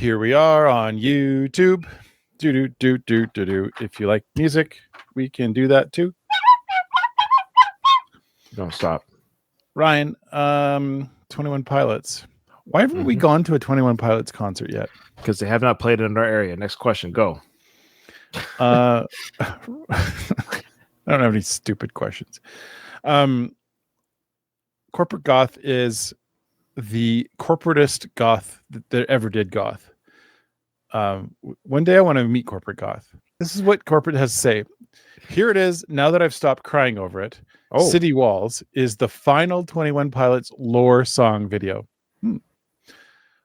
here we are on YouTube. Do. If you like music, we can do that too. Don't stop. Ryan, 21 Pilots. Why haven't we gone to a 21 Pilots concert yet? Because they have not played in our area. Next question, go. I don't have any stupid questions. Corporate Goth is the corporatist goth that ever did goth. One day I want to meet Corporate Goth. This is what corporate has to say. Here it is. Now that I've stopped crying over it, City Walls is the final 21 Pilots lore song video.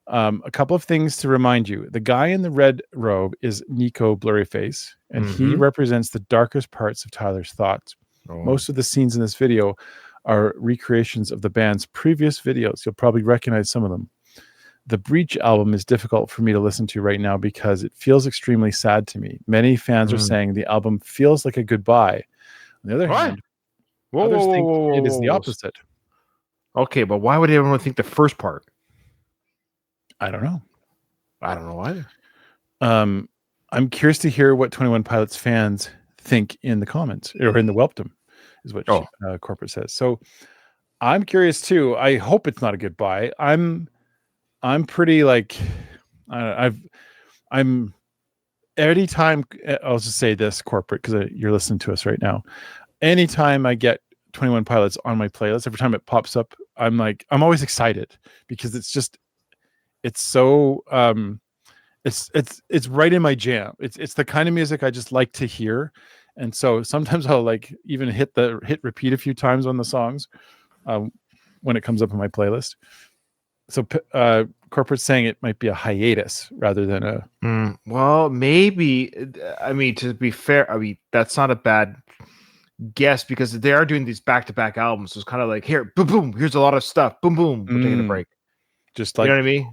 A couple of things to remind you. The guy in the red robe is Nico Blurryface, and he represents the darkest parts of Tyler's thoughts. Most of the scenes in this video are recreations of the band's previous videos. You'll probably recognize some of them. The Breach album is difficult for me to listen to right now because it feels extremely sad to me. Many fans are saying the album feels like a goodbye. On the other hand, others think it is the opposite. Okay, but why would everyone think the first part? I don't know. I don't know either. I'm curious to hear what 21 Pilots fans think in the comments or in the Welpdom, is what corporate says. So I'm curious too. I hope it's not a goodbye. I'm pretty like I'm anytime I'll just say this, corporate, because you're listening to us right now. Anytime I get 21 Pilots on my playlist, every time it pops up, I'm always excited because it's so it's right in my jam. It's the kind of music I just like to hear. And so sometimes I'll even hit repeat a few times on the songs when it comes up on my playlist. So corporate's saying it might be a hiatus rather than a well, maybe. I mean, to be fair, that's not a bad guess because they are doing these back-to-back albums. So it's kind of like, here, boom, boom, here's a lot of stuff. Boom, boom, we're taking a break. Just like, you know what I mean?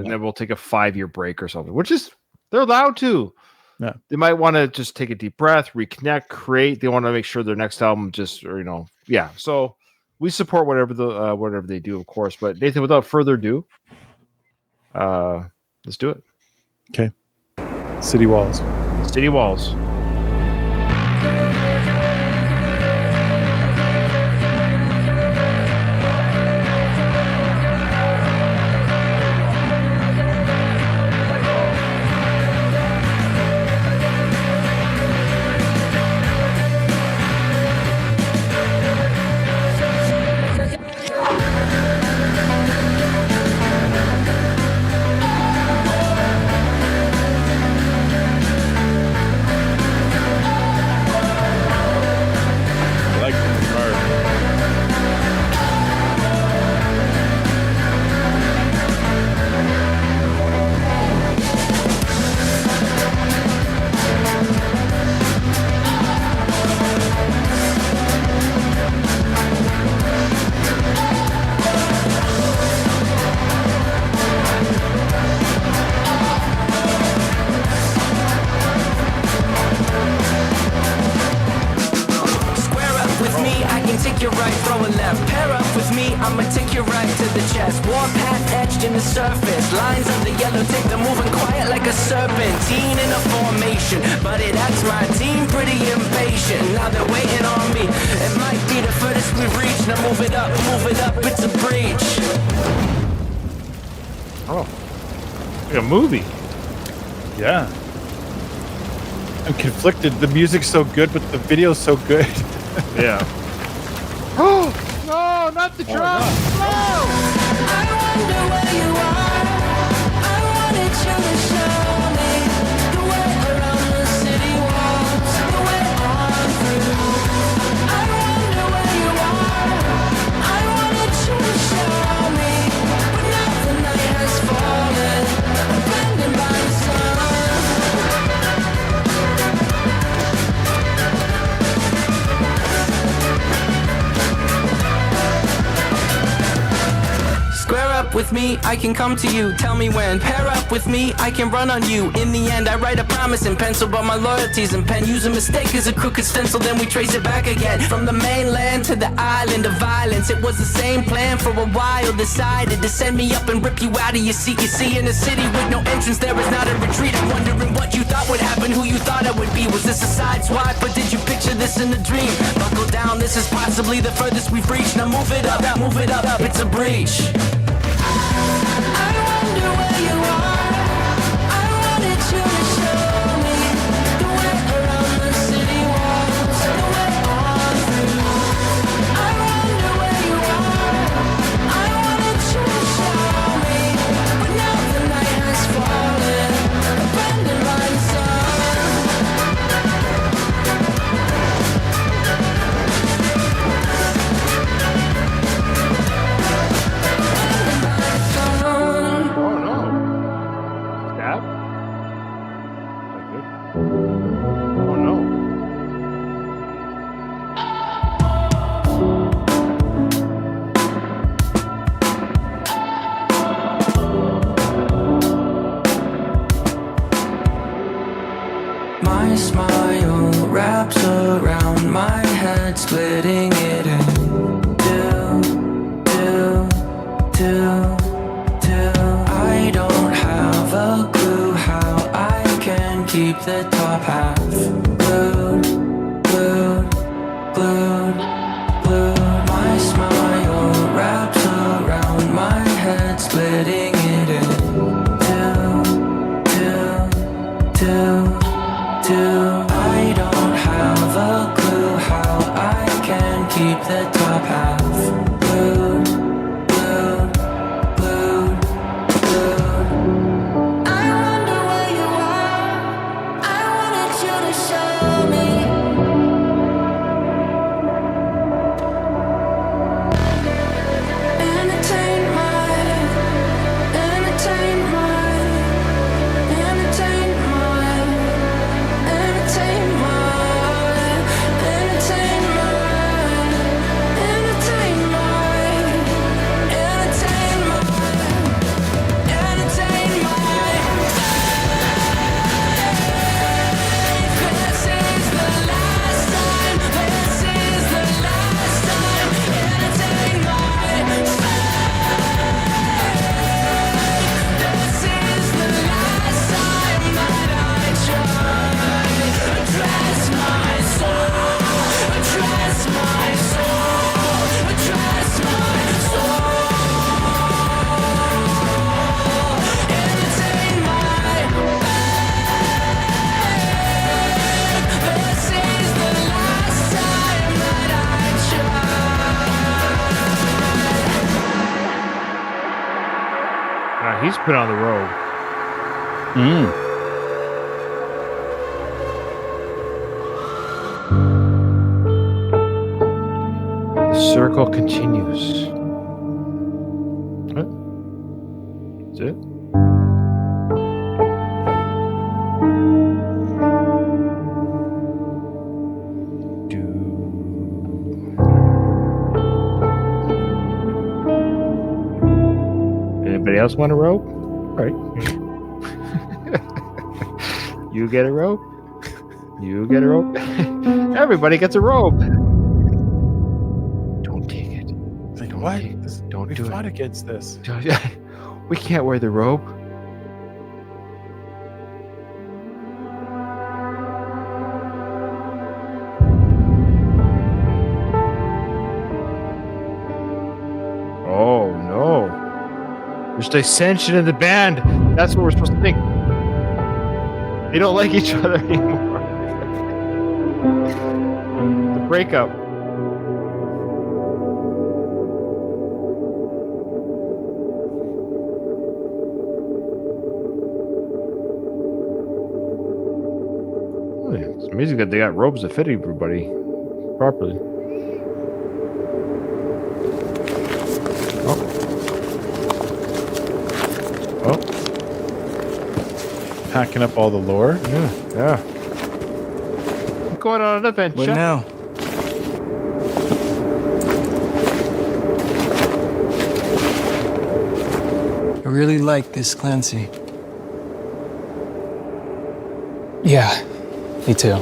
And then we'll take a 5-year break or something, which is, they're allowed to. Yeah. They might want to just take a deep breath, reconnect, create. They want to make sure their next album So we support whatever they do, of course. But Nathan, without further ado, let's do it. Okay. City Walls. City Walls. Movie. Yeah. I'm conflicted. The music's so good, but the video's so good. Yeah. Oh, no, not the drums. No! I wonder where you are. I wanted you to show me the way around the city walls, the way on through. I wonder where you are. I wanted you to show me, but now the night has fallen. Blended by the sun. Square up with with me, I can come to you. Tell me when. Pair up with me, I can run on you. In the end, I write a promise in pencil, but my loyalty's in pen. Use a mistake as a crooked stencil, then we trace it back again. From the mainland to the island of violence, it was the same plan for a while. Decided to send me up and rip you out of your seat. You see, in a city with no entrance, there is not a retreat. I'm wondering what you thought would happen, who you thought I would be. Was this a side swipe, or did you picture this in a dream? Buckle down, this is possibly the furthest we've reached. Now move it up, it's a breach. I wonder where you are. I wanted you to show me the way around the city walls, the way on through. I wonder where you are. I wanted you to show me, but now the night has fallen, abandoned by the sun. Oh no. Stab? Oh no. My smile wraps around my head, splitting it in two. I don't have a clue how I can keep the top half glued. My smile wraps around my head, splitting it in two. I don't have a clue how I can keep the top half glued. I wonder where you are. I wanted you to show me. Entertain my He's put on the robe. The circle continues. What? That's it? Anybody else want a rope? All right. You get a rope. You get a rope. Everybody gets a rope. Don't take it. Like, Don't what? take- This, don't we do fought it. against this. We can't wear the rope. Oh no. There's dissension in the band. That's what we're supposed to think. They don't like each other anymore. The breakup. Oh, yeah, it's amazing that they got robes that fit everybody properly. Oh, Packing up all the lore. yeah. I'm going on an adventure. What now? really like this Clancy. Yeah, me too.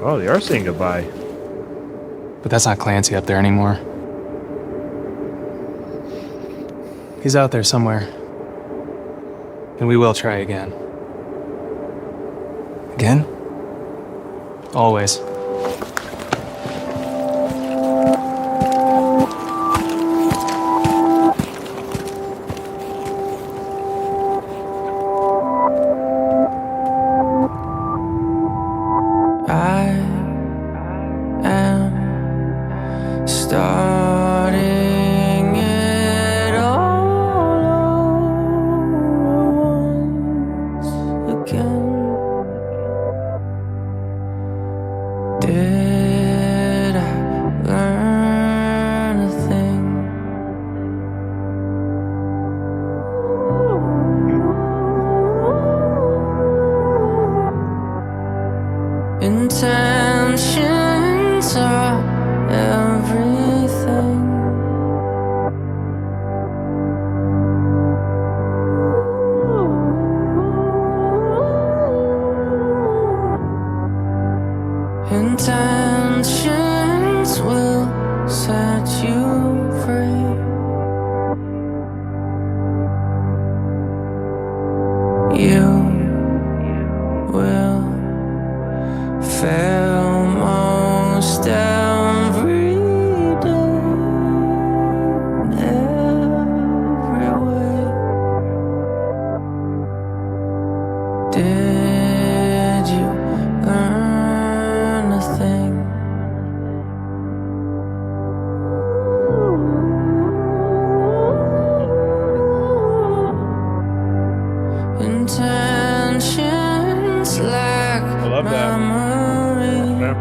Oh, they are saying goodbye. But that's not Clancy up there anymore. He's out there somewhere. And we will try again. Again? Always. I am starting it all once again. Did I learn a thing? Intentions are everything. Intentions will set you free. You will fail most every day, in every way. Did you learn a thing? Intentions lack I love that. memory. Yeah.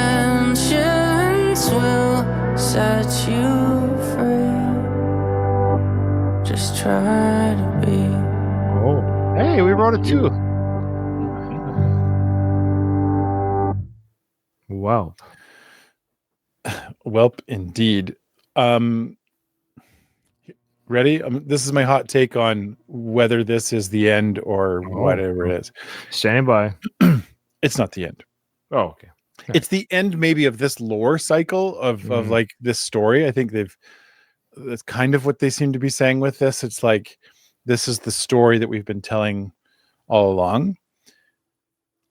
Intentions will set you free. Just try to be. Oh, hey, we wrote it too. Wow. Welp, indeed. Ready? This is my hot take on whether this is the end or whatever it is. Standing by. It's not the end. Oh, okay. It's the end maybe of this lore cycle of like this story. I think that's kind of what they seem to be saying with this. It's like, this is the story that we've been telling all along.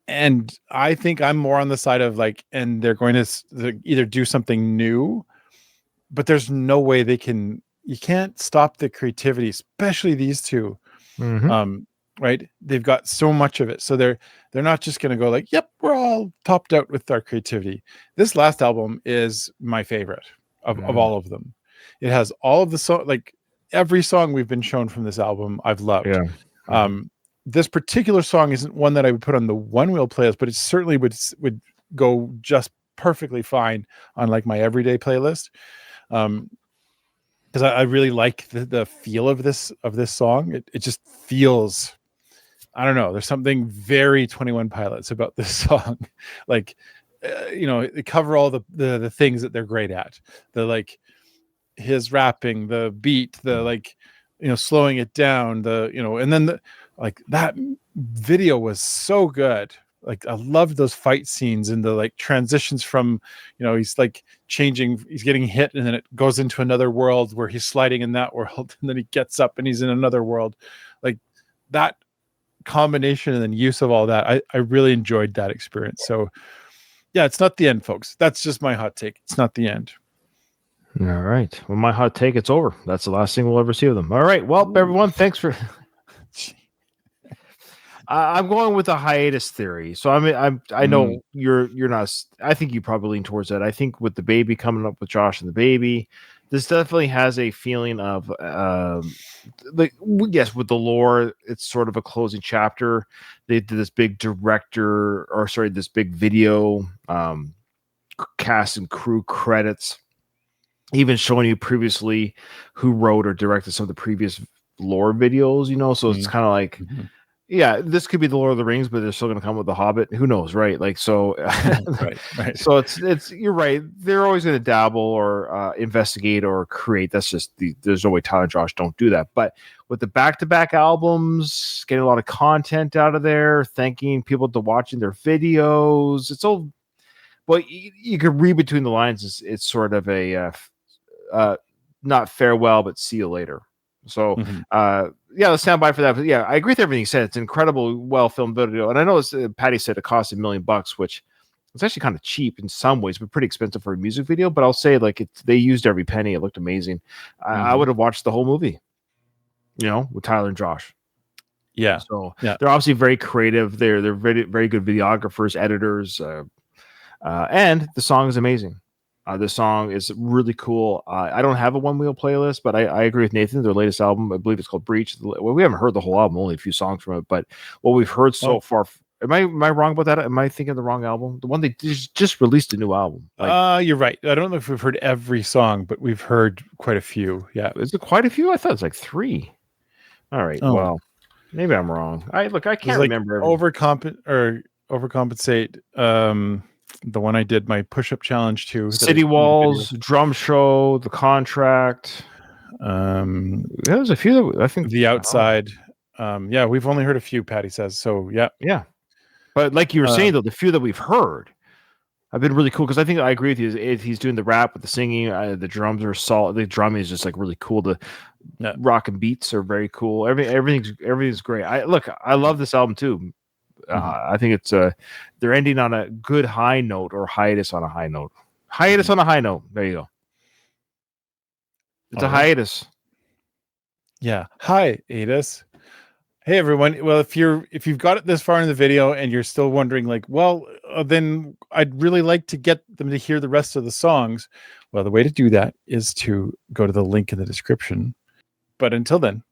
And I think I'm more on the side of like, and they're going to either do something new, but there's no way you can't stop the creativity, especially these two. Right? They've got so much of it. So they're not just going to go like, yep, we're all topped out with our creativity. This last album is my favorite of all of them. It has all of the like every song we've been shown from this album, I've loved. Yeah. This particular song isn't one that I would put on the one wheel playlist, but it certainly would go just perfectly fine on like my everyday playlist. Because I really like the feel of this song. It just feels, I don't know. There's something very 21 Pilots about this song. Like, they cover all the things that they're great at. The like his rapping, the beat, the like, slowing it down, and then like that video was so good. Like I loved those fight scenes and the like transitions from, he's like changing, he's getting hit and then it goes into another world where he's sliding in that world and then he gets up and he's in another world. Like that combination and then use of all that, I really enjoyed that experience. So yeah, it's not the end, folks. That's just my hot take. It's not the end. All right. Well, my hot take, it's over. That's the last thing we'll ever see of them. All right. Well, everyone, thanks for. I'm going with a hiatus theory. So I know you're not. I think you probably lean towards that. I think with the baby coming up with Josh and the baby, this definitely has a feeling of yes, with the lore, it's sort of a closing chapter. They did this big this big video cast and crew credits. even showing you previously who wrote or directed some of the previous lore videos, you know. So it's kind of like, yeah, this could be the Lord of the Rings, but they're still going to come with the Hobbit. Who knows, right? Like, so, right. So it's you're right. They're always going to dabble or investigate or create. That's just there's no way Tyler and Josh don't do that. But with the back-to-back albums, getting a lot of content out of there, thanking people to watching their videos, it's all. Well, you could read between the lines. It's sort of a not farewell, but see you later. So, yeah, let's stand by for that. But yeah, I agree with everything you said. It's an incredible, well-filmed video. And I know Patty said it cost $1 million, which was actually kind of cheap in some ways, but pretty expensive for a music video. But I'll say, like, they used every penny. It looked amazing. I would have watched the whole movie, you know, with Tyler and Josh. Yeah. So they're obviously very creative. They're very, very good videographers, editors, and the song is amazing. The song is really cool. I don't have a one wheel playlist, but I agree with Nathan. Their latest album, I believe it's called Breach. Well, we haven't heard the whole album, only a few songs from it. But what we've heard so far, am I wrong about that? Am I thinking of the wrong album? The one they just released a new album. You're right. I don't know if we've heard every song, but we've heard quite a few. Yeah, is it quite a few? I thought it's like 3. All right. Oh. Well, maybe I'm wrong. I can't remember. Overcompensate. The one I did my push-up challenge to. City Walls, Drum Show, The Contract. There's a few that I think. The Outside. Yeah, we've only heard a few, Patty says. So, yeah. Yeah. But like you were saying, though, the few that we've heard have been really cool, because I think I agree with you. If he's doing the rap with the singing, the drums are solid. The drumming is just like really cool. The rock and beats are very cool. Everything's great. I love this album too. I think it's they're ending on a good high note, or hiatus on a high note. Hiatus on a high note. There you go. It's a hiatus. Yeah. Hiatus. Hey everyone. Well, if you've got it this far in the video and you're still wondering, like, well, then I'd really like to get them to hear the rest of the songs. Well, the way to do that is to go to the link in the description. But until then,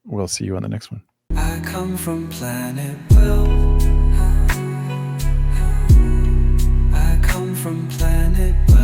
we'll see you on the next one. I come from planet Welp. I come from planet Welp.